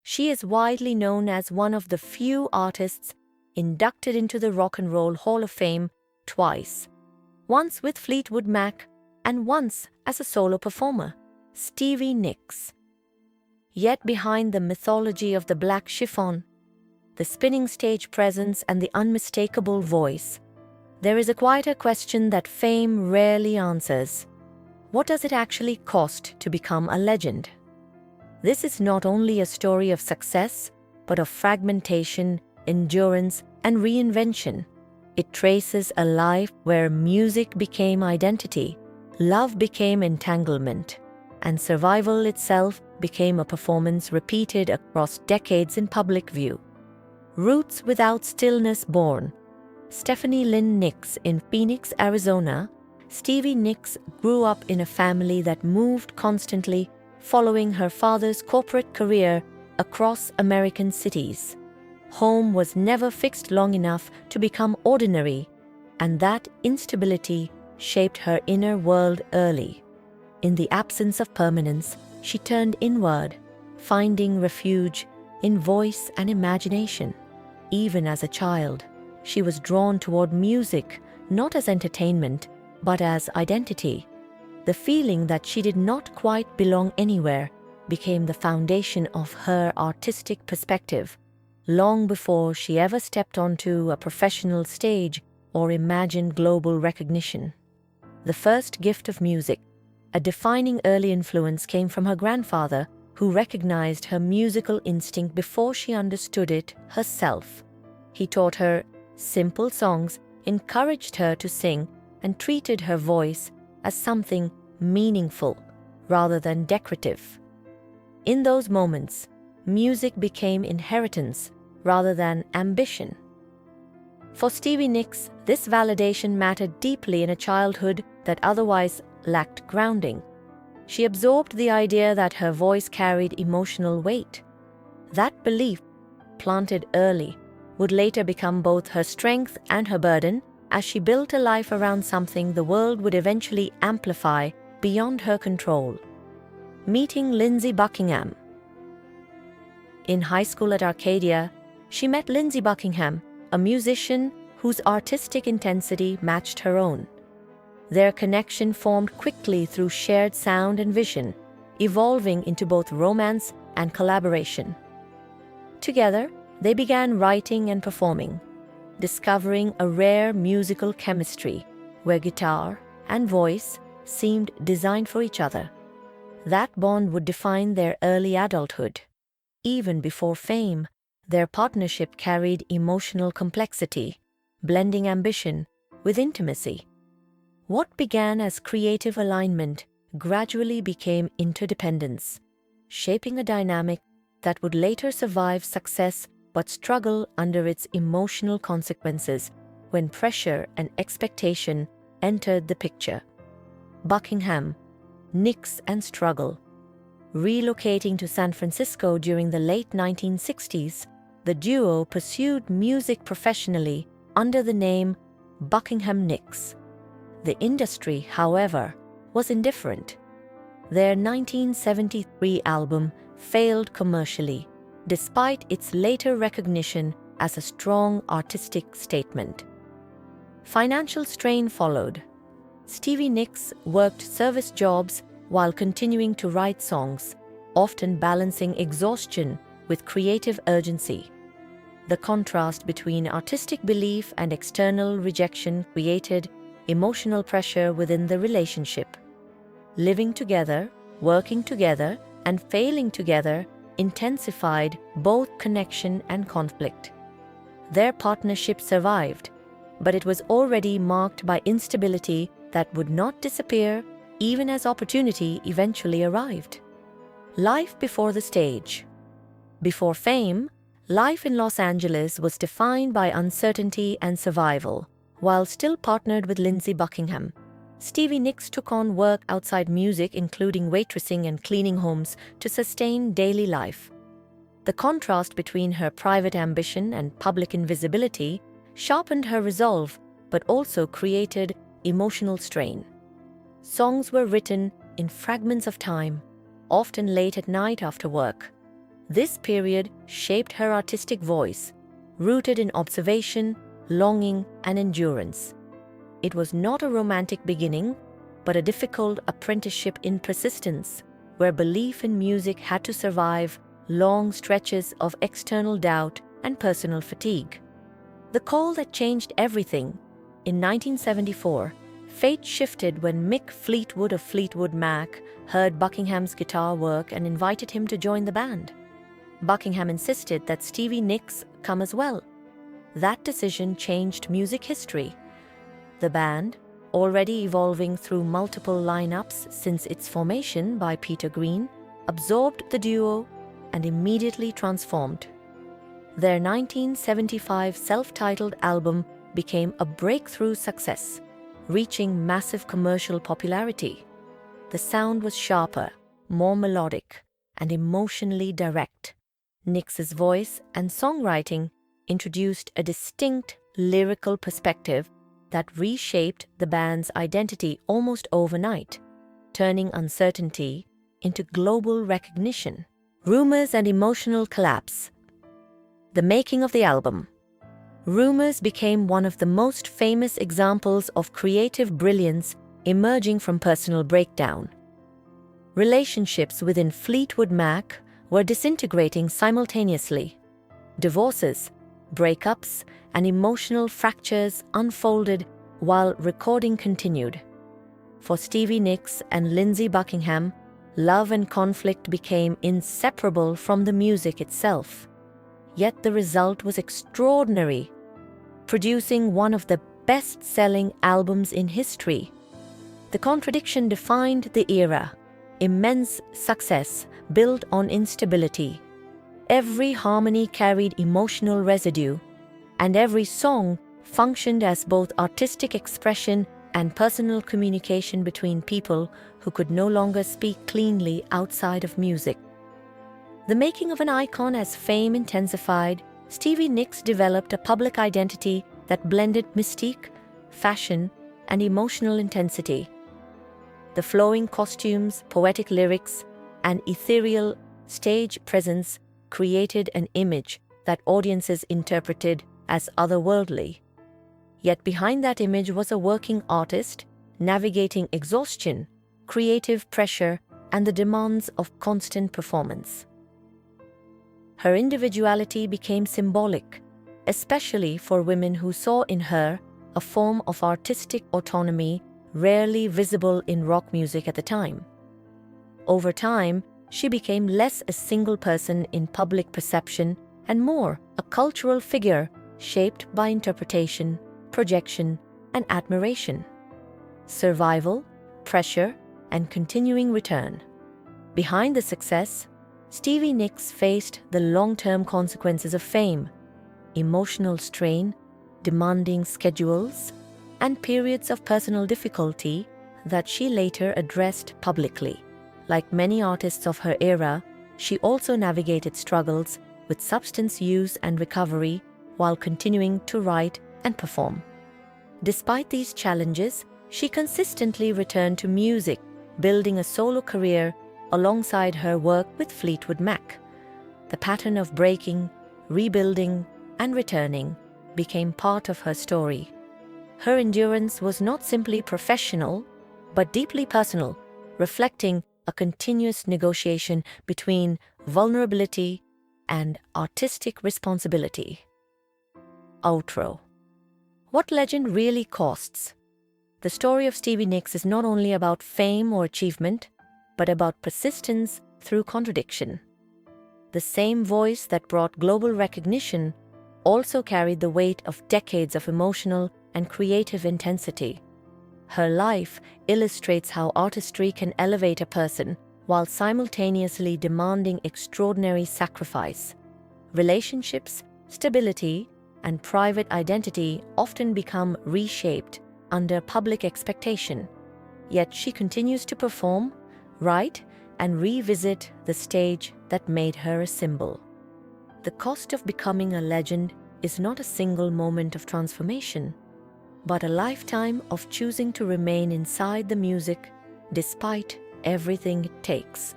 She is widely known as one of the few artists inducted into the Rock and Roll Hall of Fame twice, once with Fleetwood Mac and once as a solo performer, Stevie Nicks. Yet behind the mythology of the black chiffon, the spinning stage presence and the unmistakable voice, there is a quieter question that fame rarely answers. What does it actually cost to become a legend? This is not only a story of success, but of fragmentation, endurance, and reinvention. It traces a life where music became identity, love became entanglement, and survival itself became a performance repeated across decades in public view. Roots without stillness born. Stephanie Lynn Nicks in Phoenix, Arizona. Stevie Nicks grew up in a family that moved constantly, following her father's corporate career across American cities. Home was never fixed long enough to become ordinary, and that instability shaped her inner world early. In the absence of permanence, she turned inward, finding refuge in voice and imagination. Even as a child, she was drawn toward music, not as entertainment, but as identity. The feeling that she did not quite belong anywhere became the foundation of her artistic perspective, long before she ever stepped onto a professional stage or imagined global recognition. The first gift of music, a defining early influence, came from her grandfather, who recognized her musical instinct before she understood it herself. He taught her simple songs, encouraged her to sing, and treated her voice as something meaningful rather than decorative. In those moments, music became inheritance rather than ambition. For Stevie Nicks, this validation mattered deeply in a childhood that otherwise lacked grounding. She absorbed the idea that her voice carried emotional weight. That belief, planted early, would later become both her strength and her burden as she built a life around something the world would eventually amplify beyond her control. Meeting Lindsey Buckingham. In high school at Arcadia, she met Lindsey Buckingham, a musician whose artistic intensity matched her own. Their connection formed quickly through shared sound and vision, evolving into both romance and collaboration. Together, they began writing and performing, discovering a rare musical chemistry where guitar and voice seemed designed for each other. That bond would define their early adulthood. Even before fame, their partnership carried emotional complexity, blending ambition with intimacy. What began as creative alignment gradually became interdependence, shaping a dynamic that would later survive success but struggle under its emotional consequences when pressure and expectation entered the picture. Buckingham, Nicks and struggle. Relocating to San Francisco during the late 1960s, the duo pursued music professionally under the name Buckingham Nicks. The industry, however, was indifferent. Their 1973 album failed commercially, despite its later recognition as a strong artistic statement. Financial strain followed. Stevie Nicks worked service jobs while continuing to write songs, often balancing exhaustion with creative urgency. The contrast between artistic belief and external rejection created emotional pressure within the relationship. Living together, working together, and failing together intensified both connection and conflict. Their partnership survived, but it was already marked by instability that would not disappear even as opportunity eventually arrived. Life before the stage. Before fame, life in Los Angeles was defined by uncertainty and survival. While still partnered with Lindsey Buckingham, Stevie Nicks took on work outside music, including waitressing and cleaning homes, to sustain daily life. The contrast between her private ambition and public invisibility sharpened her resolve, but also created emotional strain. Songs were written in fragments of time, often late at night after work. This period shaped her artistic voice, rooted in observation, longing, and endurance. It was not a romantic beginning, but a difficult apprenticeship in persistence, where belief in music had to survive long stretches of external doubt and personal fatigue. The call that changed everything. In 1974, fate shifted when Mick Fleetwood of Fleetwood Mac heard Buckingham's guitar work and invited him to join the band. Buckingham insisted that Stevie Nicks come as well. That decision changed music history. The band, already evolving through multiple lineups since its formation by Peter Green, absorbed the duo and immediately transformed. Their 1975 self-titled album became a breakthrough success, reaching massive commercial popularity. The sound was sharper, more melodic, and emotionally direct. Nicks's voice and songwriting introduced a distinct lyrical perspective that reshaped the band's identity almost overnight, turning uncertainty into global recognition. Rumors and emotional collapse. The making of the album. Rumors became one of the most famous examples of creative brilliance emerging from personal breakdown. Relationships within Fleetwood Mac were disintegrating simultaneously. Divorces, breakups, and emotional fractures unfolded while recording continued. For Stevie Nicks and Lindsey Buckingham, love and conflict became inseparable from the music itself. Yet the result was extraordinary, producing one of the best-selling albums in history. The contradiction defined the era: immense success built on instability. Every harmony carried emotional residue, and every song functioned as both artistic expression and personal communication between people who could no longer speak cleanly outside of music. The making of an icon. As fame intensified, Stevie Nicks developed a public identity that blended mystique, fashion, and emotional intensity. The flowing costumes, poetic lyrics, and ethereal stage presence created an image that audiences interpreted as otherworldly. Yet behind that image was a working artist, navigating exhaustion, creative pressure, and the demands of constant performance. Her individuality became symbolic, especially for women who saw in her a form of artistic autonomy rarely visible in rock music at the time. Over time, she became less a single person in public perception and more a cultural figure shaped by interpretation, projection, and admiration. Survival, pressure, and continuing return. Behind the success, Stevie Nicks faced the long-term consequences of fame, emotional strain, demanding schedules, and periods of personal difficulty that she later addressed publicly. Like many artists of her era, she also navigated struggles with substance use and recovery while continuing to write and perform. Despite these challenges, she consistently returned to music, building a solo career alongside her work with Fleetwood Mac. The pattern of breaking, rebuilding, and returning became part of her story. Her endurance was not simply professional, but deeply personal, reflecting a continuous negotiation between vulnerability and artistic responsibility. Outro. What legend really costs? The story of Stevie Nicks is not only about fame or achievement, but about persistence through contradiction. The same voice that brought global recognition also carried the weight of decades of emotional and creative intensity. Her life illustrates how artistry can elevate a person while simultaneously demanding extraordinary sacrifice. Relationships, stability, and private identity often become reshaped under public expectation. Yet she continues to perform, write, and revisit the stage that made her a symbol. The cost of becoming a legend is not a single moment of transformation, but a lifetime of choosing to remain inside the music despite everything it takes.